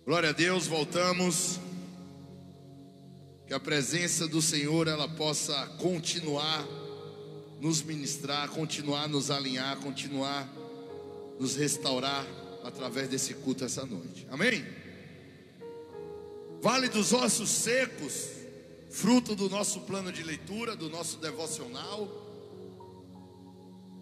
Glória a Deus, voltamos. Que a presença do Senhor ela possa continuar nos ministrar, continuar nos alinhar, continuar nos restaurar através desse culto essa noite. Amém? Vale dos Ossos Secos, fruto do nosso plano de leitura, do nosso devocional.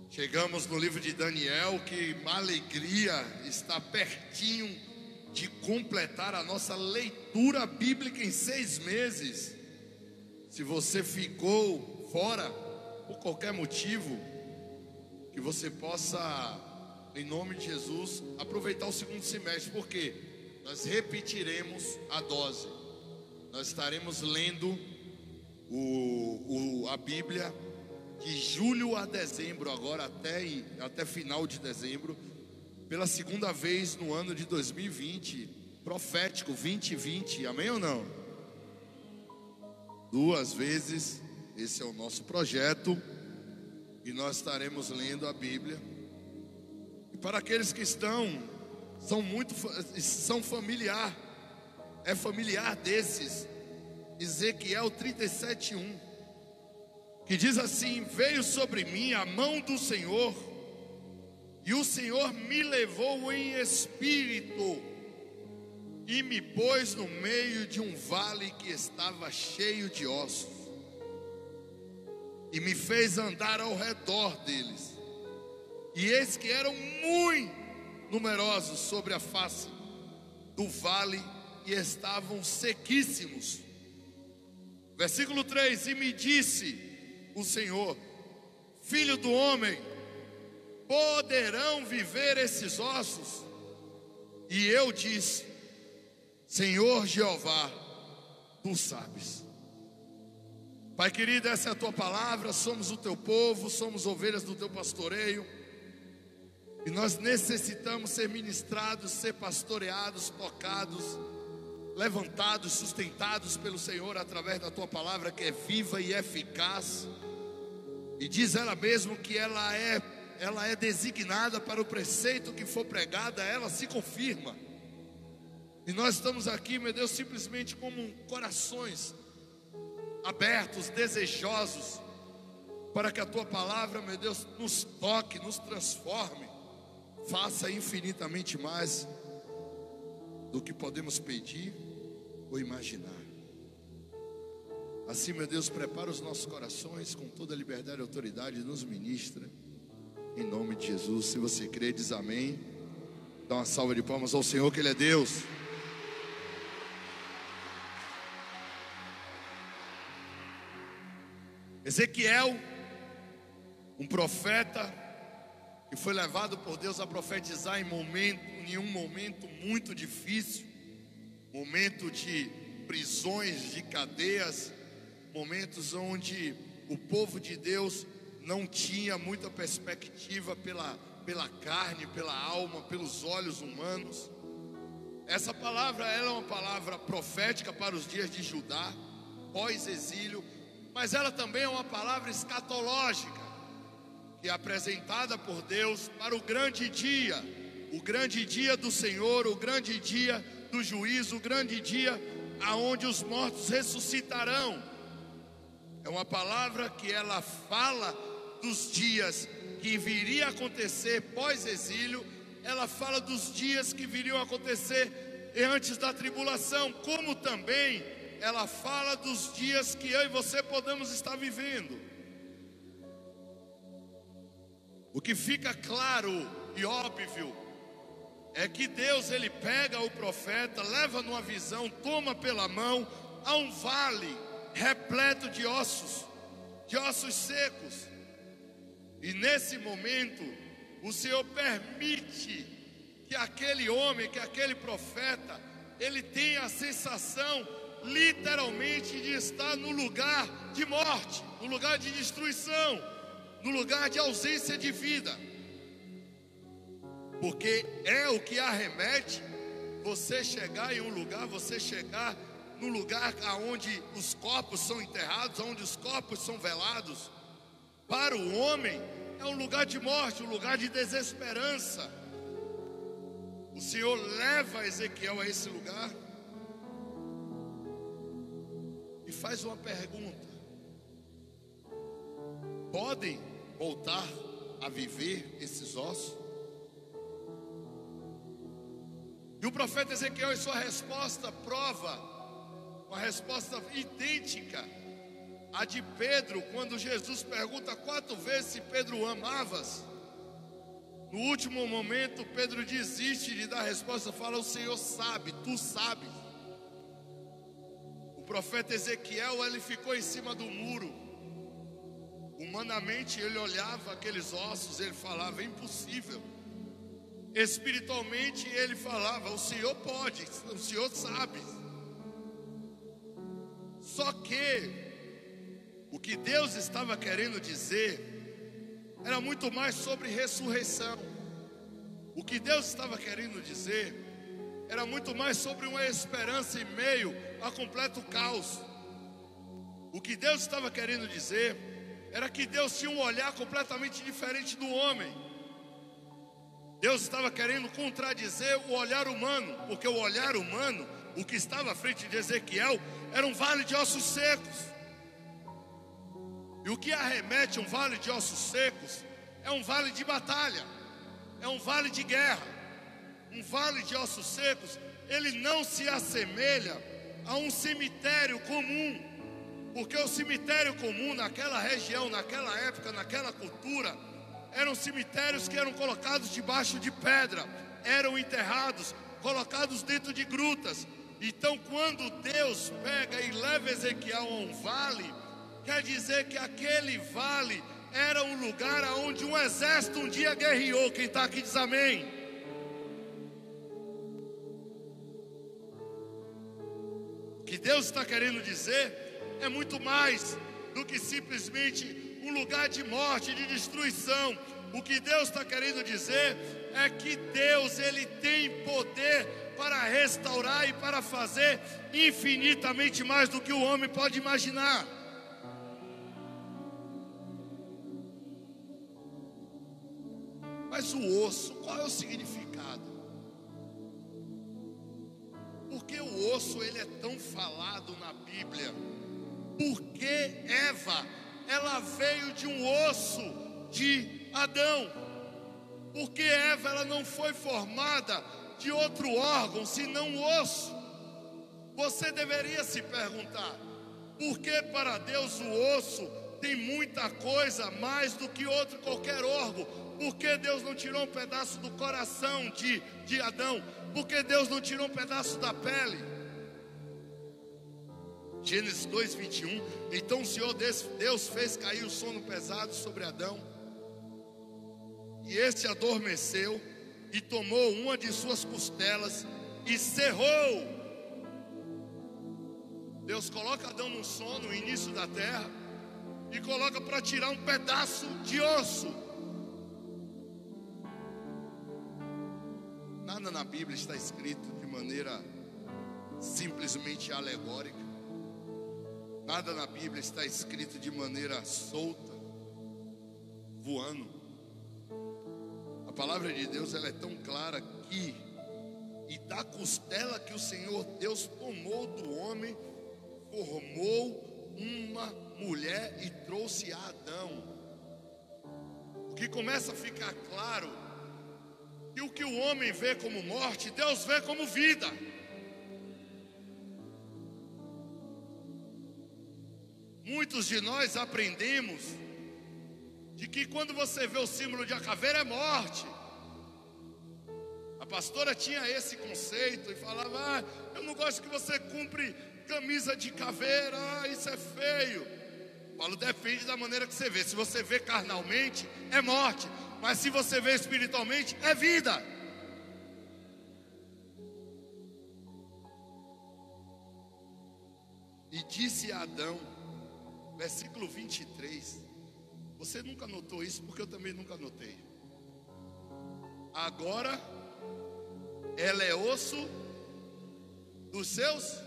Chegamos no livro de Daniel, que uma alegria está pertinho de completar a nossa leitura bíblica em 6 meses. Se você ficou fora por qualquer motivo, que você possa, em nome de Jesus, aproveitar o segundo semestre, porque nós repetiremos a dose. Nós estaremos lendo a Bíblia de julho a dezembro, agora até final de dezembro, pela segunda vez no ano de 2020, profético 2020, amém ou não? 2 vezes, esse é o nosso projeto, e nós estaremos lendo a Bíblia. E para aqueles que são familiar, é familiar desses, Ezequiel 37:1, que diz assim: veio sobre mim a mão do Senhor, e o Senhor me levou em espírito e me pôs no meio de um vale que estava cheio de ossos, e me fez andar ao redor deles, e eis que eram muito numerosos sobre a face do vale, e estavam sequíssimos. Versículo 3: e me disse o Senhor: filho do homem, poderão viver esses ossos? E eu disse: Senhor Jeová, tu sabes. Pai querido, essa é a tua palavra, somos o teu povo, somos ovelhas do teu pastoreio, e nós necessitamos ser ministrados, ser pastoreados, tocados, levantados, sustentados pelo Senhor através da tua palavra, que é viva e eficaz. E diz ela mesmo que ela é designada para o preceito que for pregada, ela se confirma. E nós estamos aqui, meu Deus, simplesmente como corações abertos, desejosos, para que a tua palavra, meu Deus, nos toque, nos transforme, faça infinitamente mais do que podemos pedir ou imaginar. Assim, meu Deus, prepara os nossos corações com toda a liberdade e autoridade, nos ministra, em nome de Jesus. Se você crê, diz amém. Dá uma salva de palmas ao Senhor, que Ele é Deus. Ezequiel, um profeta que foi levado por Deus a profetizar em um momento muito difícil, momento de prisões, de cadeias, momentos onde o povo de Deus não tinha muita perspectiva pela carne, pela alma, pelos olhos humanos. Essa palavra ela é uma palavra profética para os dias de Judá, pós-exílio, mas ela também é uma palavra escatológica, que é apresentada por Deus para o grande dia do Senhor, o grande dia do juízo, o grande dia aonde os mortos ressuscitarão. É uma palavra que ela fala dos dias que viria a acontecer pós-exílio, ela fala dos dias que viriam a acontecer antes da tribulação, como também ela fala dos dias que eu e você podemos estar vivendo. O que fica claro e óbvio é que Deus, Ele pega o profeta, leva numa visão, toma pela mão a um vale repleto de ossos secos. E nesse momento, o Senhor permite que aquele homem, que aquele profeta, ele tenha a sensação, literalmente, de estar no lugar de morte, no lugar de destruição, no lugar de ausência de vida. Porque é o que arremete você chegar em um lugar, você chegar no lugar onde os corpos são enterrados, onde os corpos são velados. Para o homem é um lugar de morte, um lugar de desesperança. o Senhor leva Ezequiel a esse lugar e faz uma pergunta: podem voltar a viver esses ossos? E o profeta Ezequiel, em sua resposta, prova uma resposta idêntica à de Pedro, quando Jesus pergunta 4 vezes se Pedro amavas. No último momento, Pedro desiste de dar a resposta, fala: o Senhor sabe, tu sabes. O profeta Ezequiel, ele ficou em cima do muro. Humanamente, ele olhava aqueles ossos, ele falava: é impossível. Espiritualmente, ele falava: o Senhor pode, o Senhor sabe. Só que o que Deus estava querendo dizer era muito mais sobre ressurreição. O que Deus estava querendo dizer era muito mais sobre uma esperança em meio a completo caos. O que Deus estava querendo dizer era que Deus tinha um olhar completamente diferente do homem. Deus estava querendo contradizer o olhar humano, porque o olhar humano, o que estava à frente de Ezequiel, era um vale de ossos secos. E o que arremete um vale de ossos secos é um vale de batalha, é um vale de guerra. Um vale de ossos secos, ele não se assemelha a um cemitério comum, porque o cemitério comum naquela região, naquela época, naquela cultura, eram cemitérios que eram colocados debaixo de pedra, eram enterrados, colocados dentro de grutas. Então, quando Deus pega e leva Ezequiel a um vale, quer dizer que aquele vale era um lugar onde um exército um dia guerreou. Quem está aqui diz amém. O que Deus está querendo dizer é muito mais do que simplesmente um lugar de morte, de destruição. O que Deus está querendo dizer é que Deus, ele tem poder para restaurar e para fazer infinitamente mais do que o homem pode imaginar. Mas o osso, qual é o significado? Porque o osso, ele é tão falado na Bíblia? Porque Eva, ela veio de um osso de Adão. Porque Eva, ela não foi formada de outro órgão senão o osso. Você deveria se perguntar: por que para Deus o osso tem muita coisa mais do que outro qualquer órgão? Por que Deus não tirou um pedaço do coração de Adão? Por que Deus não tirou um pedaço da pele? Gênesis 2:21. Então o Senhor Deus fez cair o sono pesado sobre Adão, e este adormeceu, e tomou uma de suas costelas e cerrou. Deus coloca Adão no sono, no início da terra, e coloca para tirar um pedaço de osso. Nada na Bíblia está escrito de maneira simplesmente alegórica. Nada na Bíblia está escrito de maneira solta, voando. A palavra de Deus, ela é tão clara que, e da costela que o Senhor Deus tomou do homem, formou uma mulher e trouxe a Adão. O que começa a ficar claro, que o que o homem vê como morte, Deus vê como vida. Muitos de nós aprendemos de que quando você vê o símbolo de uma caveira é morte. A pastora tinha esse conceito e falava: eu não gosto que você cumpre camisa de caveira, isso é feio. Paulo depende da maneira que você vê. Se você vê carnalmente, é morte. Mas se você vê espiritualmente, é vida. E disse a Adão, versículo 23. Você nunca notou isso, porque eu também nunca notei. Agora ela é osso dos seus.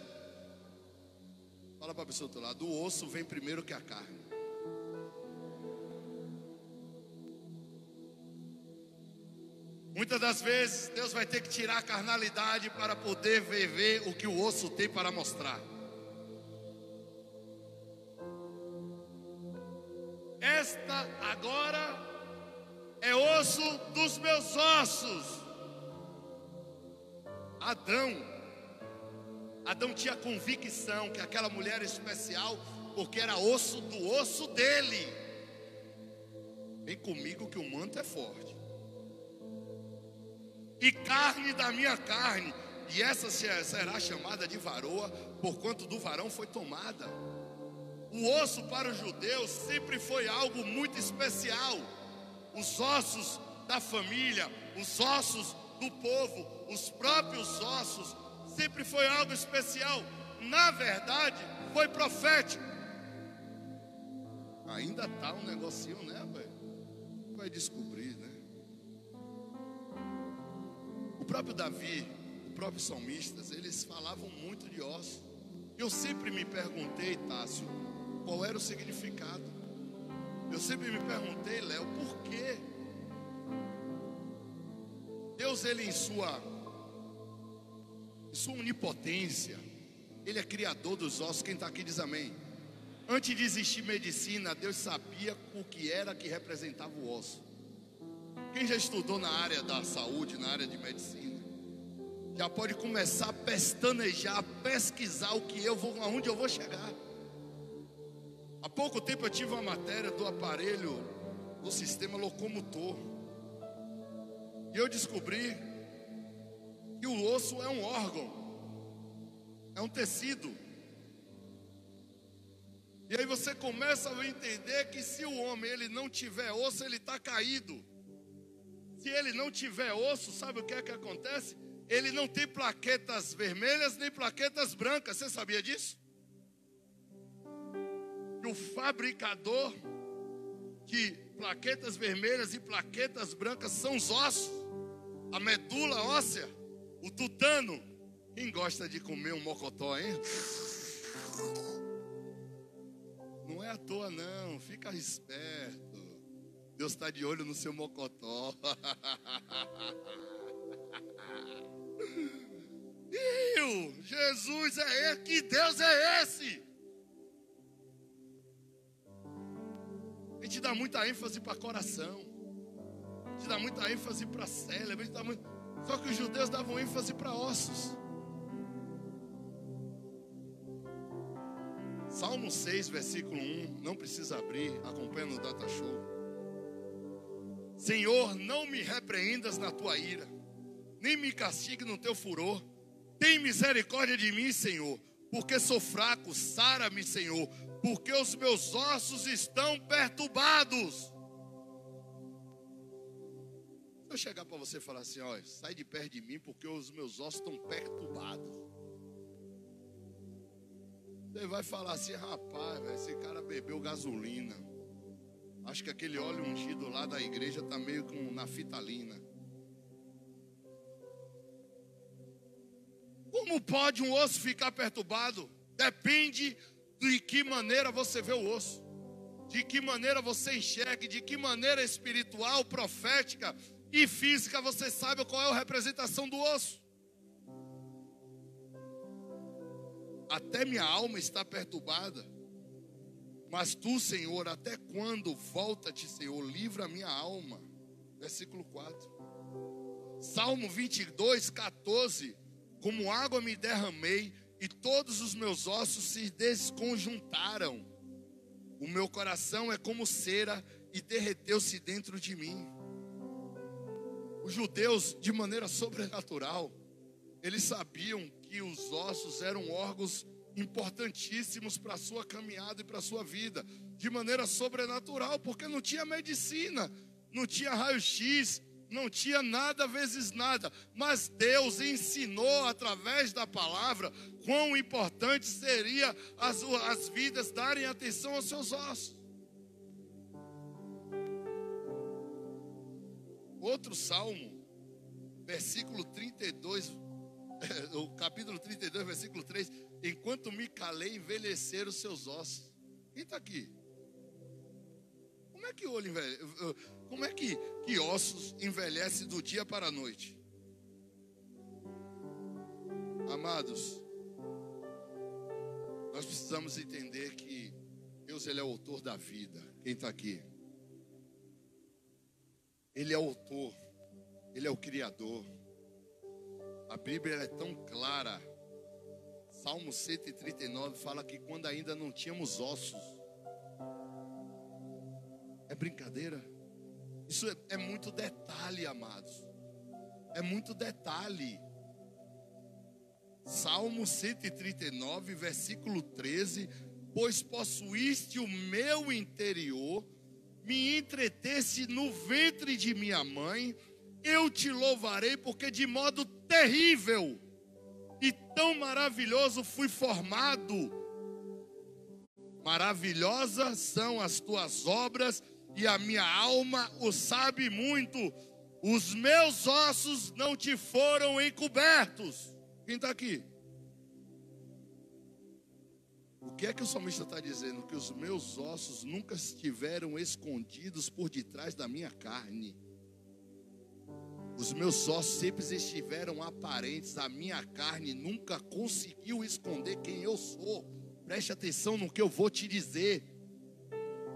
Fala para a pessoa do outro lado: o osso vem primeiro que a carne. Muitas das vezes Deus vai ter que tirar a carnalidade para poder ver o que o osso tem para mostrar. Esta agora é osso dos meus ossos. Adão tinha convicção que aquela mulher era especial, porque era osso do osso dele. Vem comigo que o manto é forte. E carne da minha carne, e essa será chamada de varoa, porquanto do varão foi tomada. O osso para os judeus sempre foi algo muito especial. Os ossos da família, os ossos do povo, os próprios ossos, sempre foi algo especial. Na verdade, foi profético. Ainda tá um negocinho, né, velho? Vai descobrir, né? O próprio Davi, o próprio salmistas, eles falavam muito de ossos. Eu sempre me perguntei, Tássio, qual era o significado. Eu sempre me perguntei, Léo, por quê? Deus, ele em sua onipotência, ele é criador dos ossos. Quem está aqui diz amém. Antes de existir medicina, Deus sabia o que era que representava o osso. Quem já estudou na área da saúde, na área de medicina, já pode começar a pestanejar, a pesquisar aonde eu vou chegar. Há pouco tempo eu tive uma matéria do aparelho do sistema locomotor. E eu descobri que o osso é um órgão, é um tecido. E aí você começa a entender que se o homem ele não tiver osso, ele está caído. Se ele não tiver osso, sabe o que é que acontece? Ele não tem plaquetas vermelhas nem plaquetas brancas. Você sabia disso? Que o fabricador de plaquetas vermelhas e plaquetas brancas são os ossos, a medula óssea, o tutano. Quem gosta de comer um mocotó, hein? Não é à toa não, fica esperto. Deus está de olho no seu mocotó. Jesus é esse, que Deus é esse? A gente dá muita ênfase para coração, a gente dá muita ênfase para cérebro, só que os judeus davam ênfase para ossos. Salmo 6, versículo 1, não precisa abrir, acompanha no Data Show. Senhor, não me repreendas na tua ira, nem me castigue no teu furor. Tem misericórdia de mim, Senhor, porque sou fraco. Sara-me, Senhor, porque os meus ossos estão perturbados. Se eu chegar para você e falar assim, ó, sai de perto de mim porque os meus ossos estão perturbados, você vai falar assim, rapaz, esse cara bebeu gasolina. Acho que aquele óleo ungido lá da igreja está meio com naftalina. Como pode um osso ficar perturbado? Depende de que maneira você vê o osso, de que maneira você enxerga, de que maneira espiritual, profética e física você sabe qual é a representação do osso. Até minha alma está perturbada. Mas tu, Senhor, até quando? Volta-te, Senhor, livra a minha alma. Versículo 4. Salmo 22, 14. Como água me derramei e todos os meus ossos se desconjuntaram. O meu coração é como cera e derreteu-se dentro de mim. Os judeus, de maneira sobrenatural, eles sabiam que os ossos eram órgãos importantíssimos para a sua caminhada e para a sua vida, de maneira sobrenatural, porque não tinha medicina, não tinha raio-x, não tinha nada vezes nada, mas Deus ensinou através da palavra quão importante seria as vidas darem atenção aos seus ossos. Outro salmo, versículo 32, o capítulo 32, versículo 3, enquanto me calei, envelheceram os seus ossos. Quem está aqui? Como é que o olho envelhece? Como é que ossos envelhecem do dia para a noite? Amados, nós precisamos entender que Deus, Ele é o autor da vida. Quem está aqui? Ele é o autor, Ele é o Criador. A Bíblia é tão clara. Salmo 139 fala que quando ainda não tínhamos ossos. É brincadeira? Isso é muito detalhe, amados. É muito detalhe. Salmo 139, versículo 13: pois possuíste o meu interior, me entreteste no ventre de minha mãe, eu te louvarei, porque de modo terrível e tão maravilhoso fui formado. Maravilhosas são as tuas obras, e a minha alma o sabe muito. Os meus ossos não te foram encobertos. Quem está aqui? O que é que o salmista está dizendo? Que os meus ossos nunca estiveram escondidos por detrás da minha carne. Os meus ossos sempre estiveram aparentes. A minha carne nunca conseguiu esconder quem eu sou. Preste atenção no que eu vou te dizer.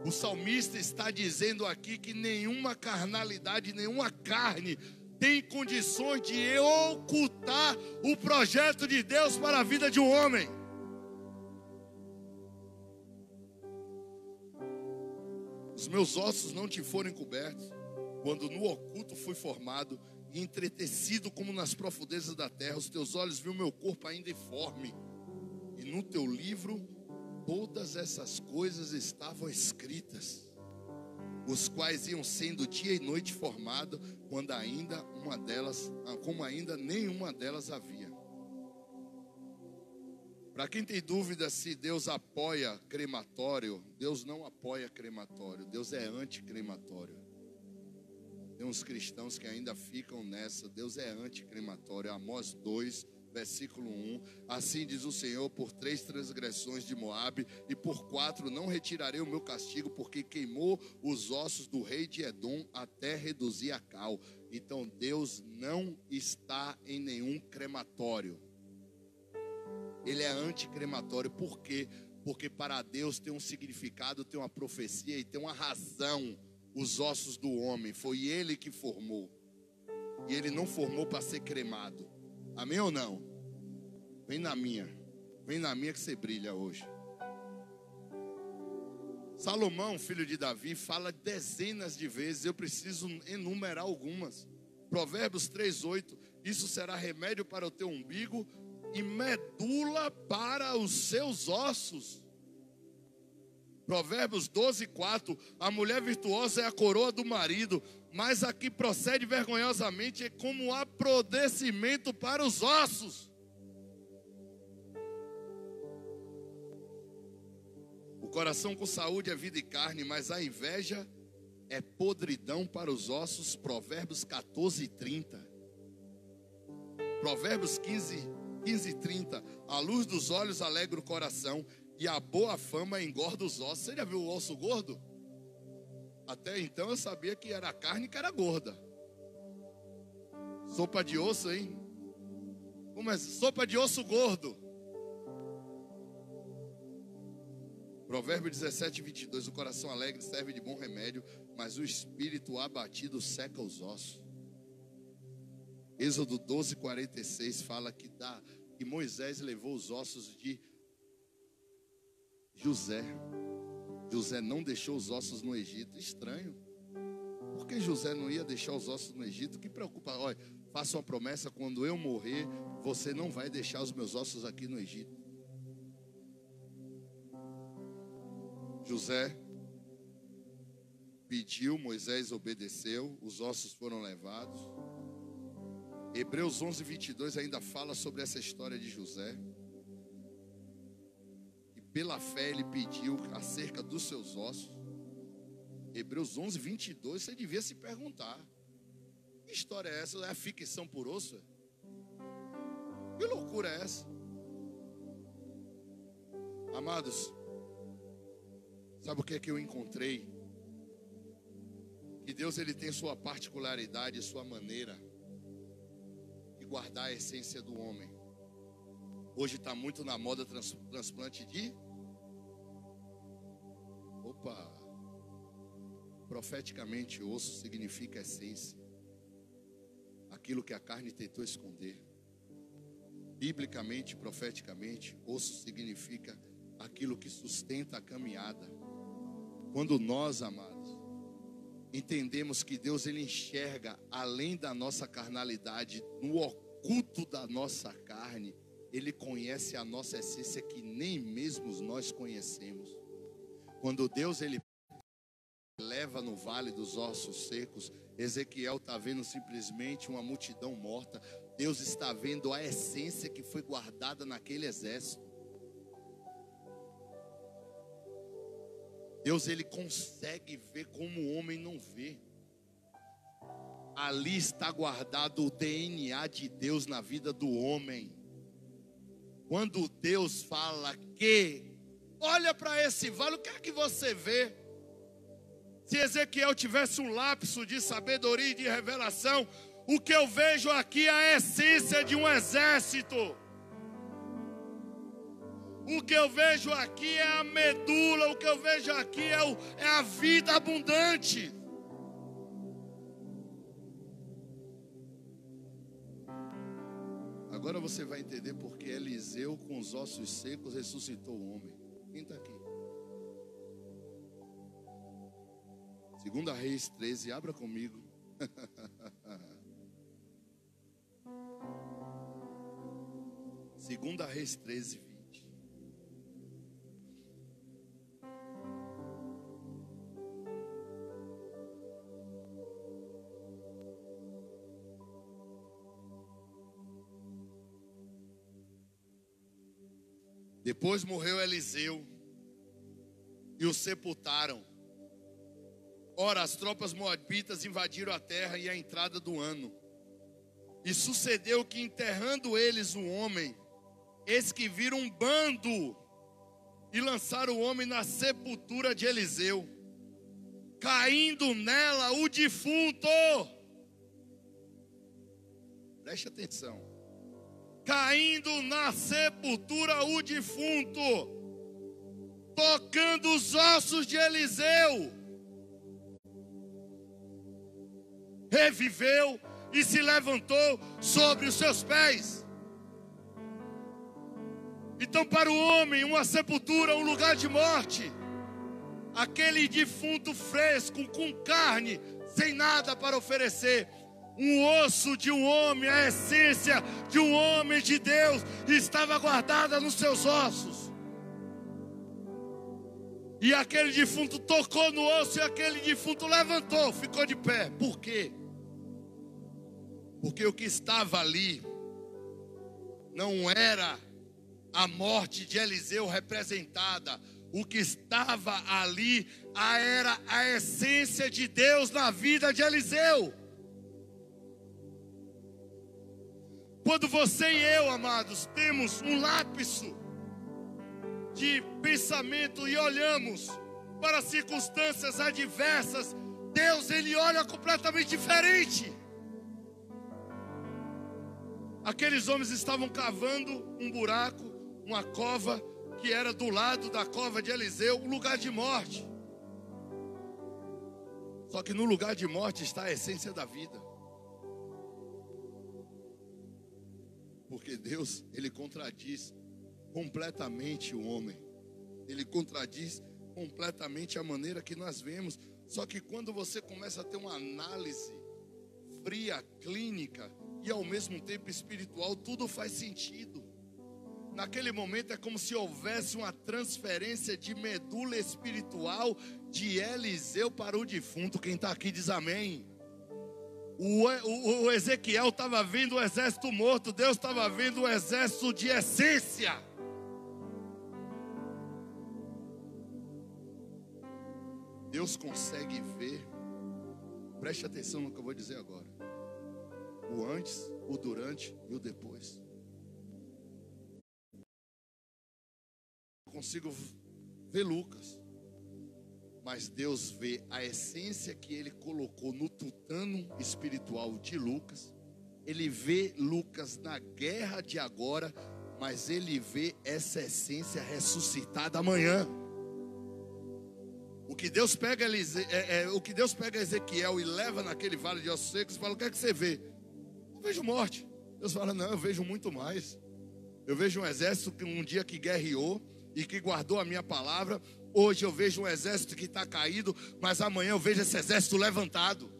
O salmista está dizendo aqui que nenhuma carnalidade, nenhuma carne tem condições de ocultar o projeto de Deus para a vida de um homem. Os meus ossos não te foram encobertos, quando no oculto fui formado e entretecido como nas profundezas da terra. Os teus olhos viram meu corpo ainda informe, e no teu livro todas essas coisas estavam escritas, os quais iam sendo dia e noite formado, como ainda nenhuma delas havia. Para quem tem dúvida se Deus apoia crematório, Deus não apoia crematório, Deus é anticrematório. Tem uns cristãos que ainda ficam nessa. Deus é anticrematório. Amós 2, versículo 1: assim diz o Senhor, por 3 transgressões de Moabe e por 4 não retirarei o meu castigo, porque queimou os ossos do rei de Edom até reduzir a cal. Então Deus não está em nenhum crematório. Ele é anticrematório. Por quê? Porque para Deus tem um significado, tem uma profecia e tem uma razão. Os ossos do homem, foi Ele que formou. E Ele não formou para ser cremado. Amém ou não? Vem na minha que você brilha hoje. Salomão, filho de Davi, fala dezenas de vezes. Eu preciso enumerar algumas. Provérbios 3:8: isso será remédio para o teu umbigo e medula para os seus ossos. Provérbios 12:4: a mulher virtuosa é a coroa do marido, mas a que procede vergonhosamente é como aprodecimento para os ossos. O coração com saúde é vida e carne, mas a inveja é podridão para os ossos. Provérbios 14:30. Provérbios 15:30: a luz dos olhos alegra o coração, e a boa fama engorda os ossos. Você já viu o osso gordo? Até então eu sabia que era a carne que era gorda. Sopa de osso, hein? Como é? Sopa de osso gordo. Provérbio 17:22: o coração alegre serve de bom remédio, mas o espírito abatido seca os ossos. Êxodo 12:46 fala que Moisés levou os ossos de José. José não deixou os ossos no Egito. Estranho. Por que José não ia deixar os ossos no Egito? Que preocupa? Olha, faça uma promessa: quando eu morrer, você não vai deixar os meus ossos aqui no Egito. José pediu, Moisés obedeceu, os ossos foram levados. Hebreus 11:22 ainda fala sobre essa história de José. Pela fé ele pediu acerca dos seus ossos. Hebreus 11:22, você devia se perguntar: que história é essa? É a ficção por osso? Que loucura é essa? Amados, sabe o que é que eu encontrei? que Deus ele tem sua particularidade, sua maneira de guardar a essência do homem. Hoje está muito na moda transplante de... Opa! Profeticamente, osso significa essência. Aquilo que a carne tentou esconder. Biblicamente, profeticamente, osso significa aquilo que sustenta a caminhada. Quando nós, amados, entendemos que Deus ele enxerga além da nossa carnalidade, no oculto da nossa carne, Ele conhece a nossa essência que nem mesmo nós conhecemos. Quando Deus ele leva no vale dos ossos secos, Ezequiel está vendo simplesmente uma multidão morta. Deus está vendo a essência que foi guardada naquele exército. Deus ele consegue ver como o homem não vê. Ali está guardado o DNA de Deus na vida do homem. Quando Deus fala que olha para esse vale, o que é que você vê? Se Ezequiel tivesse um lapso de sabedoria e de revelação, o que eu vejo aqui é a essência de um exército. O que eu vejo aqui é a medula, o que eu vejo aqui é a vida abundante. Agora você vai entender porque Eliseu, com os ossos secos, ressuscitou o homem. Quem está aqui? 2 Reis 13, abra comigo. Segunda Reis 13, 20. Depois morreu Eliseu e o sepultaram. Ora, as tropas moabitas invadiram a terra e a entrada do ano. E sucedeu que, enterrando eles o homem, eis que viram um bando e lançaram o homem na sepultura de Eliseu, caindo nela o defunto. Preste atenção. Caindo na sepultura o defunto, tocando os ossos de Eliseu, reviveu e se levantou sobre os seus pés. Então, para o homem, uma sepultura, um lugar de morte, aquele defunto fresco, com carne, sem nada para oferecer, um osso de um homem, a essência de um homem de Deus, estava guardada nos seus ossos. E aquele defunto tocou no osso e aquele defunto levantou, ficou de pé. Por quê? Porque o que estava ali não era a morte de Eliseu representada. O que estava ali era a essência de Deus na vida de Eliseu. Quando você e eu, amados, temos um lapso de pensamento e olhamos para circunstâncias adversas, Deus ele olha completamente diferente. Aqueles homens estavam cavando um buraco, uma cova que era do lado da cova de Eliseu, um lugar de morte. Só que no lugar de morte está a essência da vida. Porque Deus, ele contradiz completamente o homem. Ele contradiz completamente a maneira que nós vemos. Só que quando você começa a ter uma análise fria, clínica e ao mesmo tempo espiritual, tudo faz sentido. Naquele momento é como se houvesse uma transferência de medula espiritual de Eliseu para o defunto. Quem está aqui diz amém. O Ezequiel estava vendo o exército morto, Deus estava vendo o exército de essência. Deus consegue ver, preste atenção no que eu vou dizer agora, o antes, o durante e o depois. Eu consigo ver Lucas Mas Deus vê a essência que Ele colocou no tutano espiritual de Lucas. Ele vê Lucas na guerra de agora, mas Ele vê essa essência ressuscitada amanhã. O que Deus pega Ezequiel e leva naquele vale de ossos secos, fala: o que é que você vê? Eu vejo morte. Deus fala: não, eu vejo muito mais. Eu vejo um exército que um dia que guerreou e que guardou a minha palavra. Hoje eu vejo um exército que está caído, mas amanhã eu vejo esse exército levantado.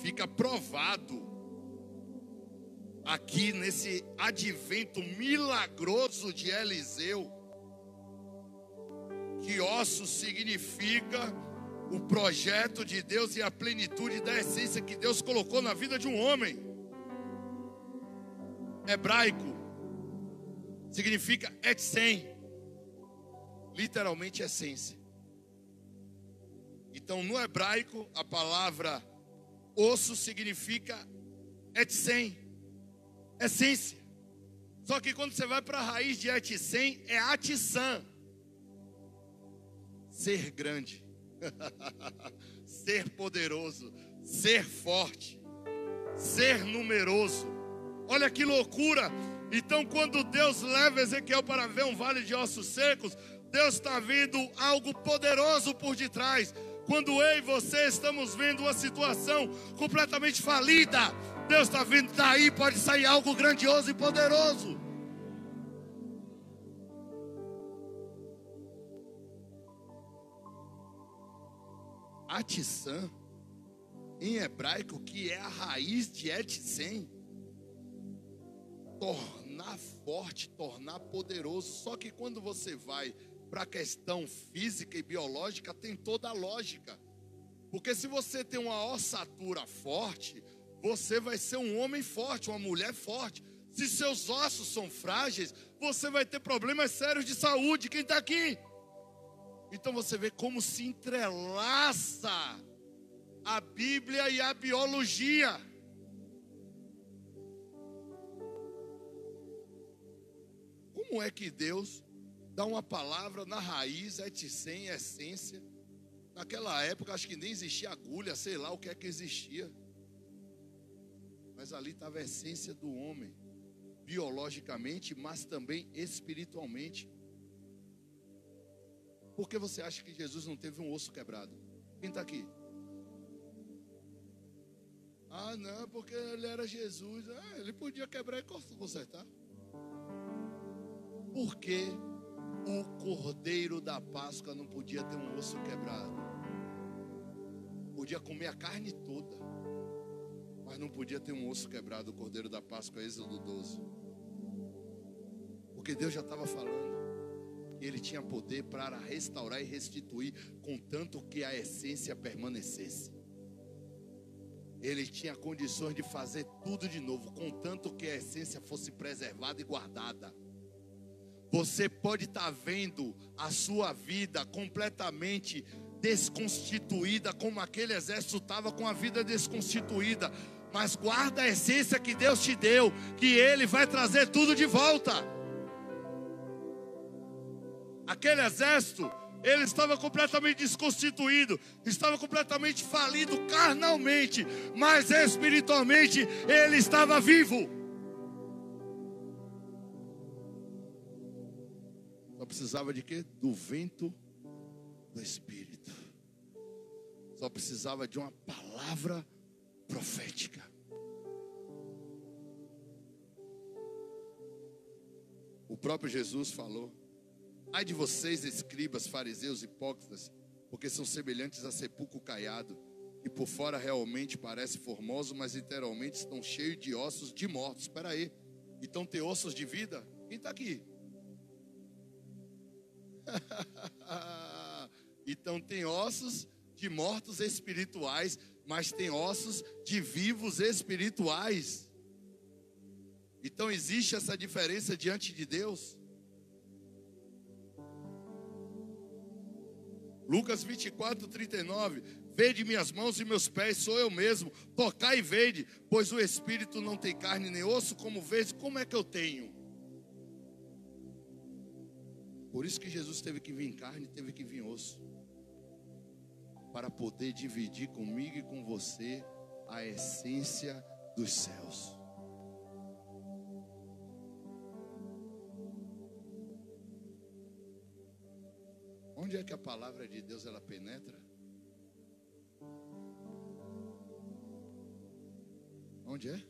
Fica provado aqui nesse advento milagroso de Eliseu que ossos significa o projeto de Deus e a plenitude da essência que Deus colocou na vida de um homem. Hebraico significa etzem, literalmente essência. Então no hebraico a palavra osso significa etzem, essência. Só que quando você vai para a raiz de etzem é atissã, ser grande, ser poderoso, ser forte, ser numeroso. Olha que loucura! Então quando Deus leva Ezequiel para ver um vale de ossos secos, Deus está vendo algo poderoso por detrás. Quando eu e você estamos vendo uma situação completamente falida, Deus está vendo, daí pode sair algo grandioso e poderoso. Atissã, em hebraico, que é a raiz de etzem, tornar forte, tornar poderoso. Só que quando você vai para a questão física e biológica, tem toda a lógica. Porque se você tem uma ossatura forte, você vai ser um homem forte, uma mulher forte. Se seus ossos são frágeis, você vai ter problemas sérios de saúde. Quem está aqui? Então você vê como se entrelaça a Bíblia e a biologia. Como é que Deus dá uma palavra na raiz, etzem, essência? Naquela época acho que nem existia agulha, sei lá o que é que existia. Mas ali estava a essência do homem, biologicamente, mas também espiritualmente. Por que você acha que Jesus não teve um osso quebrado? Quem está aqui? Ah, não, porque ele era Jesus. Ele podia quebrar e consertar. Por que o Cordeiro da Páscoa não podia ter um osso quebrado? Podia comer a carne toda, mas não podia ter um osso quebrado. O Cordeiro da Páscoa, Êxodo 12. Porque Deus já estava falando que Ele tinha poder para restaurar e restituir, contanto que a essência permanecesse. Ele tinha condições de fazer tudo de novo, contanto que a essência fosse preservada e guardada. Você pode estar vendo a sua vida completamente desconstituída, como aquele exército estava com a vida desconstituída. Mas guarda a essência que Deus te deu, que Ele vai trazer tudo de volta. Aquele exército, ele estava completamente desconstituído, estava completamente falido carnalmente, mas espiritualmente ele estava vivo. Só precisava de quê? Do vento do Espírito. Só precisava de uma palavra profética. O próprio Jesus falou: ai de vocês, escribas, fariseus, hipócritas, porque são semelhantes a sepulcro caiado, que por fora realmente parece formoso, mas literalmente estão cheios de ossos de mortos. Espera aí, então tem ossos de vida? Quem está aqui? Então tem ossos de mortos espirituais, mas tem ossos de vivos espirituais. Então existe essa diferença diante de Deus. Lucas 24:39, vede minhas mãos e meus pés, sou eu mesmo, tocai e vede, pois o Espírito não tem carne nem osso, como vede, como é que eu tenho? Por isso que Jesus teve que vir em carne, teve que vir em osso, para poder dividir comigo e com você a essência dos céus. Onde é que a palavra de Deus ela penetra? Onde é?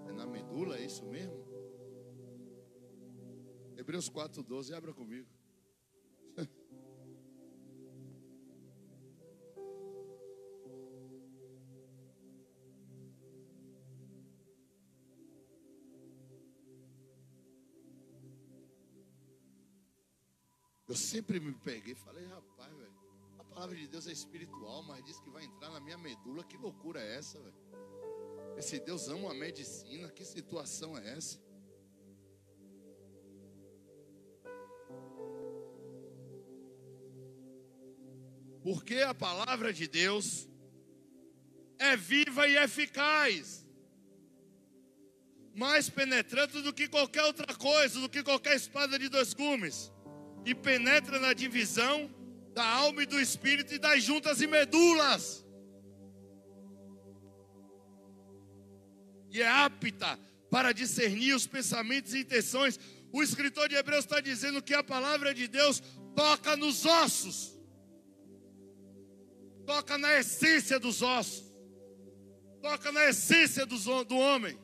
É na medula, é isso mesmo? Hebreus 4:12, abra comigo. Eu sempre me peguei e falei, rapaz, velho, a palavra de Deus é espiritual, mas diz que vai entrar na minha medula. Que loucura é essa, velho? Esse Deus ama a medicina, que situação é essa? Porque a palavra de Deus é viva e eficaz, mais penetrante do que qualquer outra coisa, do que qualquer espada de dois gumes, e penetra na divisão da alma e do espírito e das juntas e medulas, e é apta para discernir os pensamentos e intenções. O escritor de Hebreus está dizendo que a palavra de Deus toca nos ossos, toca na essência dos ossos, toca na essência do homem.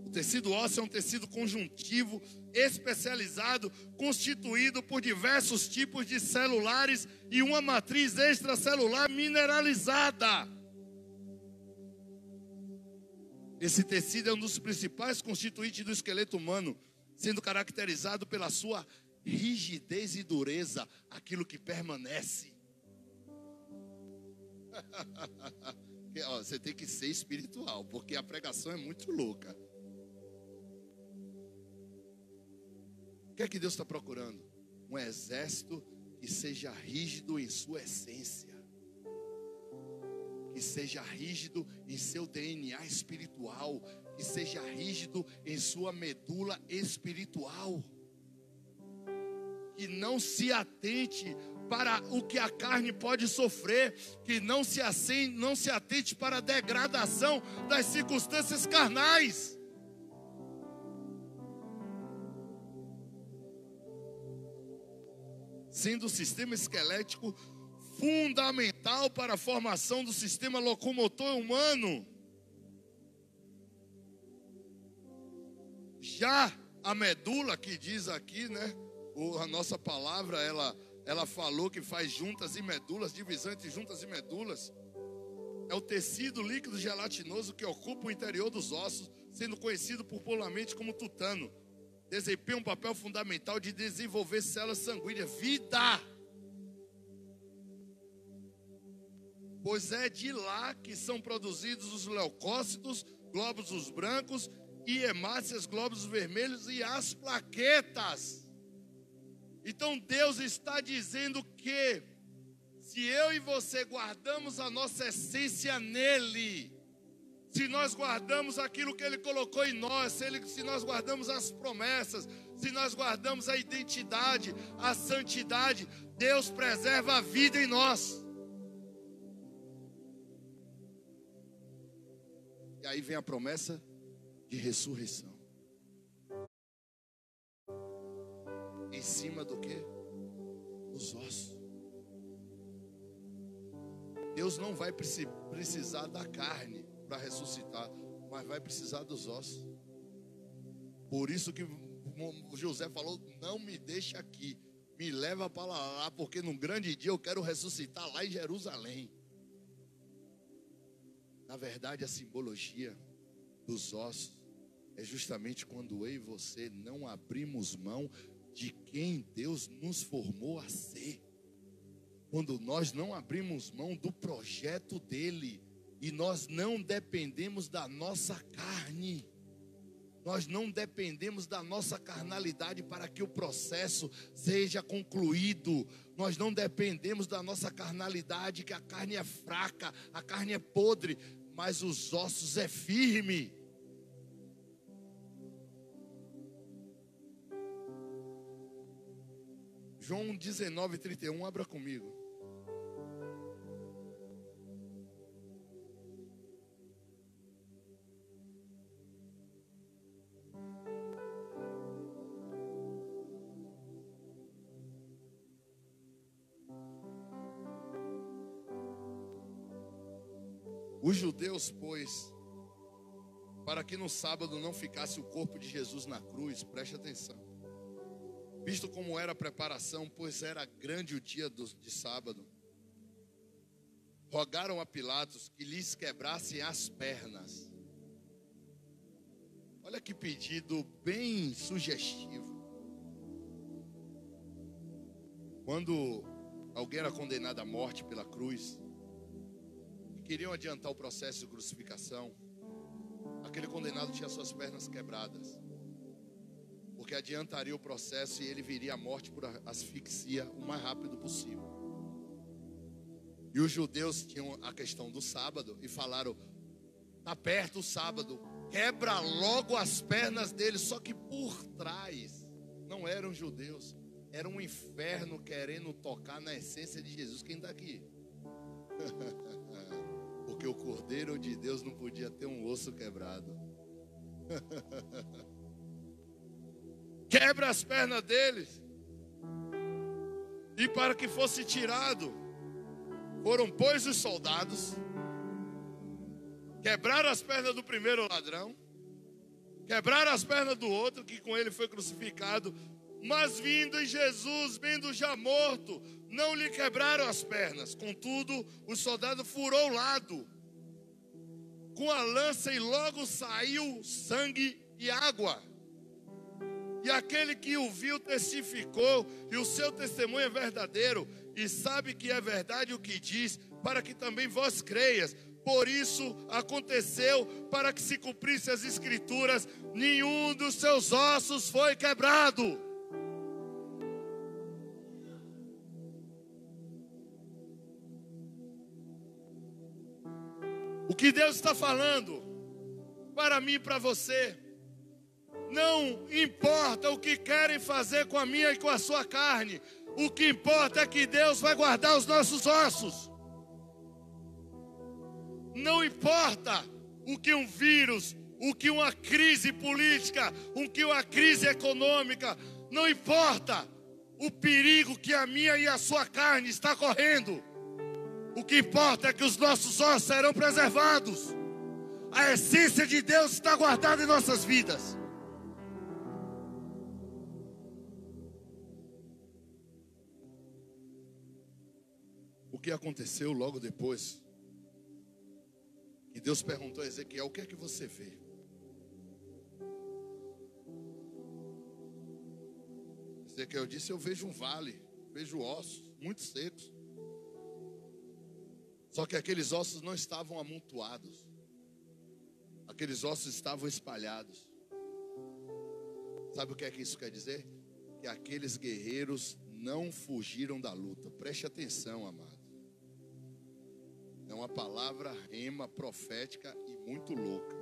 O tecido ósseo é um tecido conjuntivo especializado, constituído por diversos tipos de celulares e uma matriz extracelular mineralizada. Esse tecido é um dos principais constituintes do esqueleto humano, sendo caracterizado pela sua rigidez e dureza, aquilo que permanece. Você tem que ser espiritual, porque a pregação é muito louca. O que é que Deus está procurando? Um exército que seja rígido em sua essência, que seja rígido em seu DNA espiritual, que seja rígido em sua medula espiritual, que não se atente para o que a carne pode sofrer, que não se atente para a degradação das circunstâncias carnais. Sendo o sistema esquelético fundamental para a formação do sistema locomotor humano. Já a medula, que diz aqui, né? A nossa palavra, ela falou que faz juntas e medulas, divisão entre juntas e medulas. É o tecido líquido gelatinoso que ocupa o interior dos ossos, sendo conhecido popularmente como tutano. Desempenha um papel fundamental de desenvolver células sanguíneas, vida. Pois é de lá que são produzidos os leucócitos, glóbulos brancos, e hemácias, glóbulos vermelhos e as plaquetas. Então Deus está dizendo que se eu e você guardamos a nossa essência nele, se nós guardamos aquilo que Ele colocou em nós, se nós guardamos as promessas, se nós guardamos a identidade, a santidade, Deus preserva a vida em nós. E aí vem a promessa de ressurreição. Em cima do quê? Dos ossos. Deus não vai precisar da carne para ressuscitar, mas vai precisar dos ossos. Por isso que José falou: não me deixa aqui, me leva para lá, porque num grande dia eu quero ressuscitar lá em Jerusalém. Na verdade, a simbologia dos ossos é justamente quando eu e você não abrimos mão de quem Deus nos formou a ser. Quando nós não abrimos mão do projeto dele, e nós não dependemos da nossa carne, nós não dependemos da nossa carnalidade para que o processo seja concluído. Nós não dependemos da nossa carnalidade, que a carne é fraca, a carne é podre, mas os ossos é firme. João 19:31, abra comigo. Os judeus, pois, para que no sábado não ficasse o corpo de Jesus na cruz, preste atenção, visto como era a preparação, pois era grande o dia de sábado, rogaram a Pilatos que lhes quebrassem as pernas. Olha que pedido bem sugestivo. Quando alguém era condenado à morte pela cruz, queriam adiantar o processo de crucificação, aquele condenado tinha suas pernas quebradas, porque adiantaria o processo e ele viria à morte por asfixia o mais rápido possível. E os judeus tinham a questão do sábado e falaram: está perto o sábado, quebra logo as pernas dele. Só que por trás não eram judeus, era um inferno querendo tocar na essência de Jesus. Quem está aqui? Porque o Cordeiro de Deus não podia ter um osso quebrado. Quebra as pernas deles. E para que fosse tirado, foram pois os soldados, quebraram as pernas do primeiro ladrão, quebraram as pernas do outro, que com ele foi crucificado. Mas vindo Jesus, vendo já morto, não lhe quebraram as pernas. Contudo, o soldado furou o lado com a lança, e logo saiu sangue e água. E aquele que o viu testificou, e o seu testemunho é verdadeiro, e sabe que é verdade o que diz, para que também vós creias. Por isso aconteceu, para que se cumprisse as escrituras: nenhum dos seus ossos foi quebrado. O que Deus está falando para mim e para você: não importa o que querem fazer com a minha e com a sua carne, o que importa é que Deus vai guardar os nossos ossos. Não importa o que um vírus, o que uma crise política, o que uma crise econômica, não importa o perigo que a minha e a sua carne está correndo. O que importa é que os nossos ossos serão preservados. A essência de Deus está guardada em nossas vidas. O que aconteceu logo depois? E Deus perguntou a Ezequiel: o que é que você vê? Ezequiel disse: eu vejo um vale, vejo ossos muito secos. Só que aqueles ossos não estavam amontoados, aqueles ossos estavam espalhados. Sabe o que é que isso quer dizer? Que aqueles guerreiros não fugiram da luta. Preste atenção, amado. É uma palavra rema, profética e muito louca.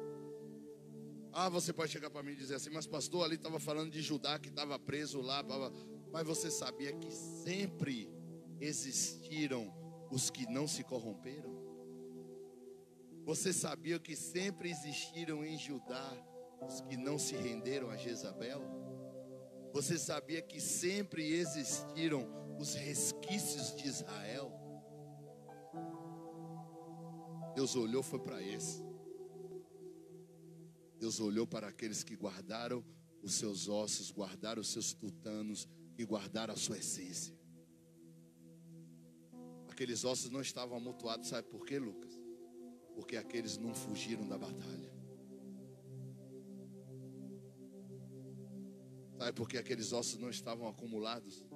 Você pode chegar para mim e dizer assim: mas pastor, ali estava falando de Judá que estava preso lá. Mas você sabia que sempre existiram os que não se corromperam? Você sabia que sempre existiram em Judá os que não se renderam a Jezabel? Você sabia que sempre existiram os resquícios de Israel? Deus olhou, foi para esse. Deus olhou para aqueles que guardaram os seus ossos, guardaram os seus tutanos e guardaram a sua essência. Aqueles ossos não estavam amontoados, sabe por quê, Lucas? Porque aqueles não fugiram da batalha. Sabe por que aqueles ossos não estavam acumulados?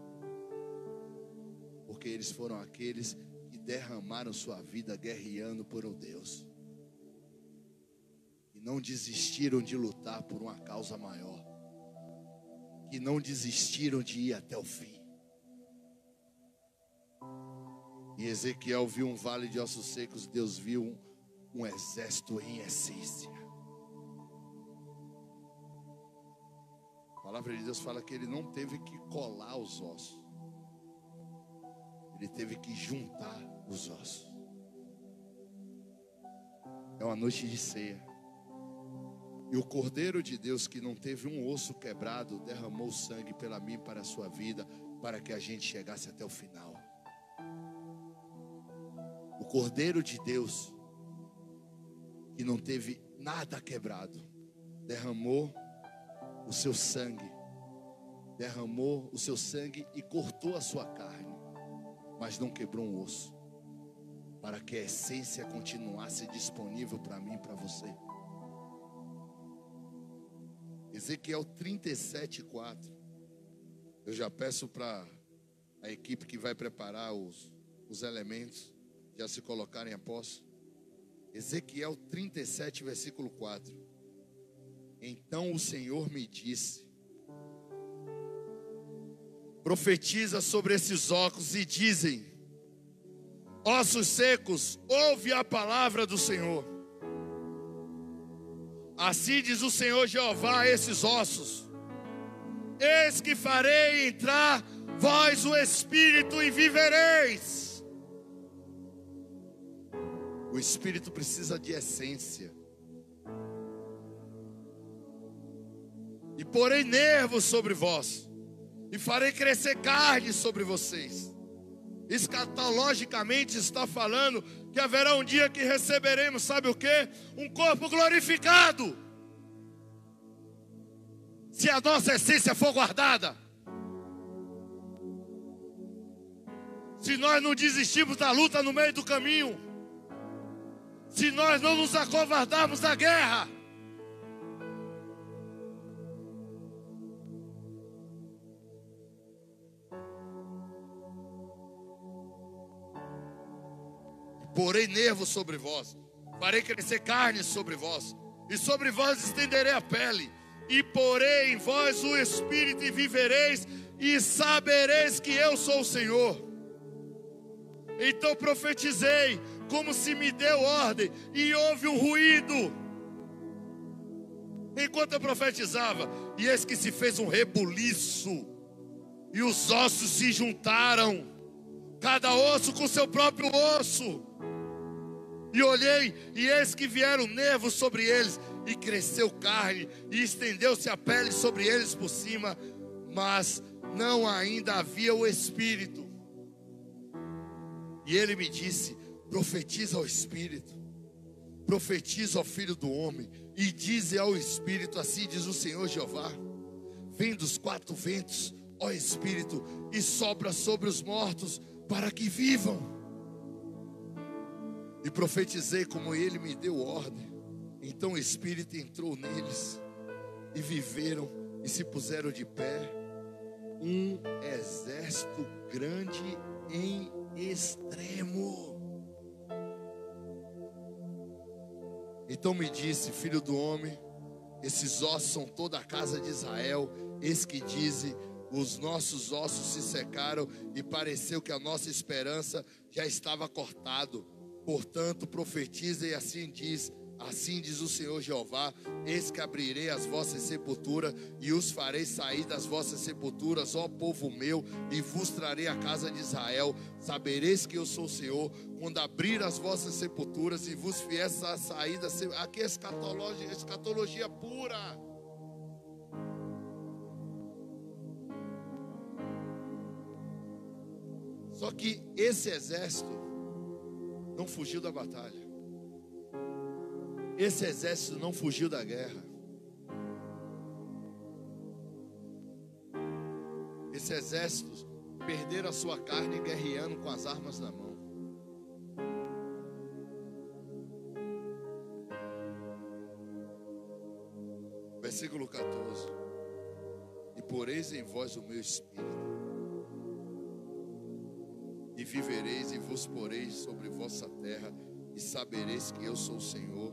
Porque eles foram aqueles que derramaram sua vida guerreando por um Deus. E não desistiram de lutar por uma causa maior. Que não desistiram de ir até o fim. E Ezequiel viu um vale de ossos secos. Deus viu um exército em essência. A palavra de Deus fala que ele não teve que colar os ossos. Ele teve que juntar os ossos. É uma noite de ceia. E o Cordeiro de Deus, que não teve um osso quebrado, derramou sangue pela mim e para a sua vida, para que a gente chegasse até o final. O Cordeiro de Deus, que não teve nada quebrado, derramou o seu sangue. Derramou o seu sangue e cortou a sua carne, mas não quebrou um osso, para que a essência continuasse disponível para mim e para você. Ezequiel 37:4. Eu já peço para a equipe que vai preparar os elementos já se colocarem a posse. Ezequiel 37, versículo 4. Então o Senhor me disse: profetiza sobre esses ossos e dizem: ossos secos, ouve a palavra do Senhor. Assim diz o Senhor Jeová a esses ossos: eis que farei entrar vós o Espírito e vivereis. O Espírito precisa de essência. E porei nervos sobre vós, e farei crescer carne sobre vocês. Escatologicamente está falando que haverá um dia que receberemos, sabe o que? Um corpo glorificado. Se a nossa essência for guardada. Se nós não desistirmos da luta no meio do caminho. Se nós não nos acovardarmos da guerra. Porei nervos sobre vós, farei crescer carne sobre vós, e sobre vós estenderei a pele, e porei em vós o Espírito e vivereis, e sabereis que eu sou o Senhor. Então profetizei, como se me deu ordem, e houve um ruído. Enquanto eu profetizava, e eis que se fez um rebuliço, e os ossos se juntaram, cada osso com seu próprio osso. E olhei, e eis que vieram nervos sobre eles, e cresceu carne, e estendeu-se a pele sobre eles por cima, mas não ainda havia o Espírito. E ele me disse: profetiza ao Espírito, profetiza ao Filho do Homem, e dize ao Espírito: assim diz o Senhor Jeová: vem dos quatro ventos, ó Espírito, e sopra sobre os mortos, para que vivam. E profetizei como ele me deu ordem. Então o Espírito entrou neles, e viveram, e se puseram de pé, um exército grande em extremo. Então me disse: filho do homem, esses ossos são toda a casa de Israel. Eis que dizem: os nossos ossos se secaram, e pareceu que a nossa esperança já estava cortado. Portanto profetiza, e assim diz o Senhor Jeová: eis que abrirei as vossas sepulturas, e os farei sair das vossas sepulturas, ó povo meu, e vos trarei a casa de Israel. Sabereis que eu sou o Senhor, quando abrir as vossas sepulturas, e vos fizer a saída. Aqui é escatologia pura. Só que esse exército não fugiu da batalha. Esse exército não fugiu da guerra. Esse exército perderam a sua carne guerreando com as armas na mão. Versículo 14. E poreis em vós o meu Espírito, e vivereis, e vos poreis sobre vossa terra, e sabereis que eu sou o Senhor.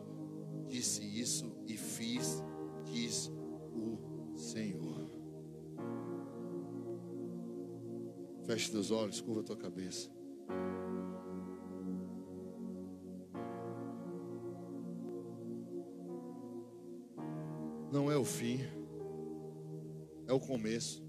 Disse isso e fiz, diz o Senhor. Feche teus olhos, curva tua cabeça. Não é o fim, é o começo.